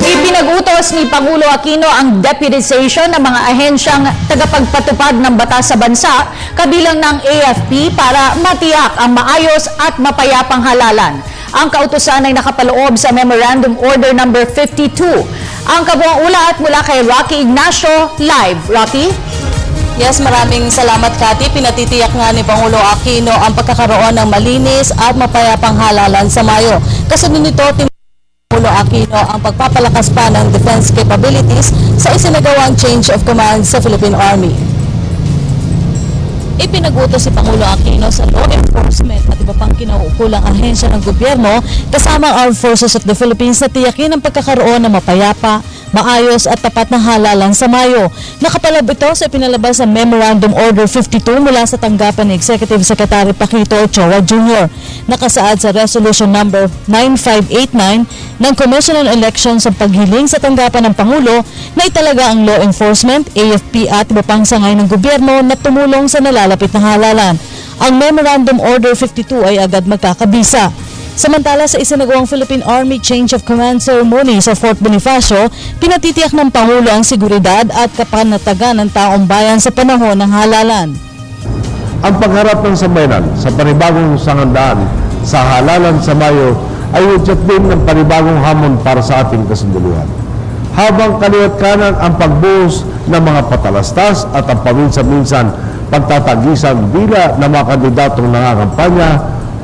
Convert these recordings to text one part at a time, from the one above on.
Ipinag-utos ni Pangulo Aquino ang deputization ng mga ahensyang tagapagpatupad ng batas sa bansa, kabilang ng AFP, para matiyak ang maayos at mapayapang halalan. Ang kautusan ay nakapaloob sa Memorandum Order No. 52. Ang kabuang ulat mula kay Rocky Ignacio. Live, Rocky? Yes, maraming salamat, Kati. Pinatitiyak nga ni Pangulo Aquino ang pagkakaroon ng malinis at mapayapang halalan sa Mayo. Kasunod nito, Pangulo Aquino ang pagpapalakas pa ng defense capabilities sa isinagawang change of command sa Philippine Army. Ipinag-utos si Pangulo Aquino sa law enforcement at iba pang kinauukulang ahensya ng gobyerno kasama ang Armed Forces of the Philippines na tiyakin ang pagkakaroon ng mapayapa, maayos at tapat na halalan sa Mayo. Nakapalab ito sa ipinalabas sa Memorandum Order 52 mula sa tanggapan ni Executive Secretary Paquito Ochoa Jr. Nakasaad sa Resolution No. 9589 ng Commission on Elections sa paghiling sa tanggapan ng Pangulo na italaga ang law enforcement, AFP at iba pang sangay ng gobyerno na tumulong sa nalalapit na halalan. Ang Memorandum Order 52 ay agad magkakabisa. Samantala sa isinagawang Philippine Army Change of Command Ceremony sa Fort Bonifacio, pinatitiyak ng Pangulo ang seguridad at kapanatagan ng taong bayan sa panahon ng halalan. Ang pagharap ng sambayanan sa panibagong sangandaan sa halalan sa Mayo ay udyat din ng panibagong hamon para sa ating kasunduluhan. Habang kaliwat kanan ang pagbuhos ng mga patalastas at ang paminsan-minsan pagtatagisan bila ng mga kandidatong nangangampanya,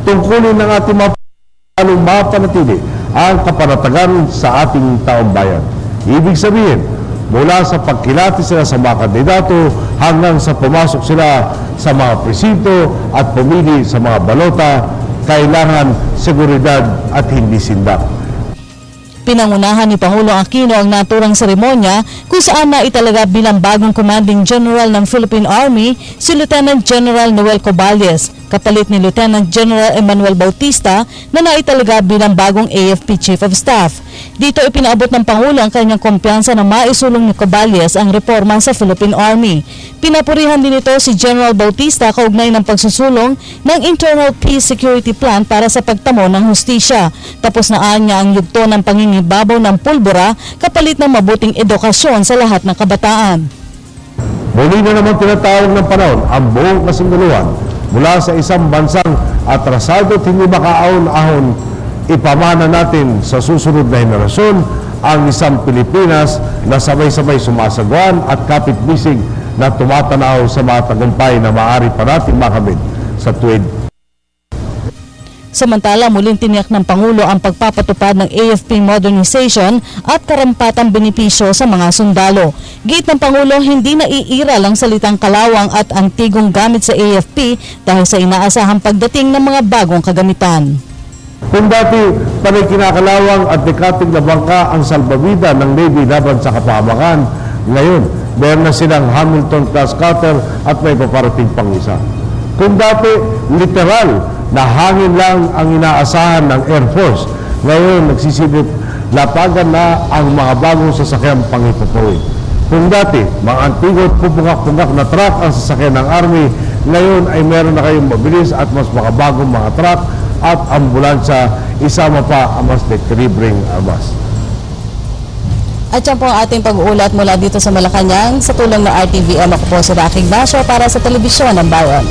tungkulin ng ating mga anong mapanatili ang kapanatagan sa ating taong bayan. Ibig sabihin, mula sa pagkilati sila sa mga kandidato hanggang sa pumasok sila sa mga presinto at pumili sa mga balota, kailangan seguridad at hindi sindak. Pinangunahan ni Pangulo Aquino ang naturang seremonya kung saan naitalaga bilang bagong Commanding General ng Philippine Army si Lieutenant General Noel Cobales, kapalit ni Lieutenant General Emmanuel Bautista na naitalaga bilang bagong AFP Chief of Staff. Dito ipinaabot ng Pangulo ang kanyang kumpiyansa na maisulong ni Cobales ang reforma sa Philippine Army. Pinapurihan din ito si General Bautista kaugnay ng pagsusulong ng Internal Peace Security Plan para sa pagtamo ng hustisya. Tapos na niya ang yugto ng pangingibabaw ng pulbura kapalit ng mabuting edukasyon sa lahat ng kabataan. Muli na naman tinatawag ng panahon ang buong kasunduluhan mula sa isang bansang atrasado at hindi makaahon-ahon. Ipamana natin sa susunod na henerasyon ang isang Pilipinas na sabay-sabay sumasagwan at kapit-bisig na tumatanaw sa mga tagumpay na maaari pa natin makamit sa tuwid. Samantala, muling tiniyak ng Pangulo ang pagpapatupad ng AFP modernization at karampatang benepisyo sa mga sundalo. Git ng Pangulo, hindi naiiral ang salitang kalawang at antigong gamit sa AFP dahil sa inaasahang pagdating ng mga bagong kagamitan. Kung dati panay kinakalawang at dekating na bangka ang salbabida ng Navy laban sa kapahamakan, ngayon meron na silang Hamilton class cutter at may paparating pang isa. Kung dati literal na hangin lang ang inaasahan ng Air Force, ngayon nagsisilip lapagan na ang mga bagong sasakyang panghipupuwi. Kung dati mga antigo at pupungak-pungak na truck ang sasakyan ng Army, ngayon ay meron na kayong mabilis at mas makabagong mga truck at ambulansya, isama pa ang mas dekalibring armas. At yan po ang ating pag-uulat mula dito sa Malacanang sa tulong ng RTVM. Ako po si Rocky Ignacio para sa Telebisyon ng Bayan.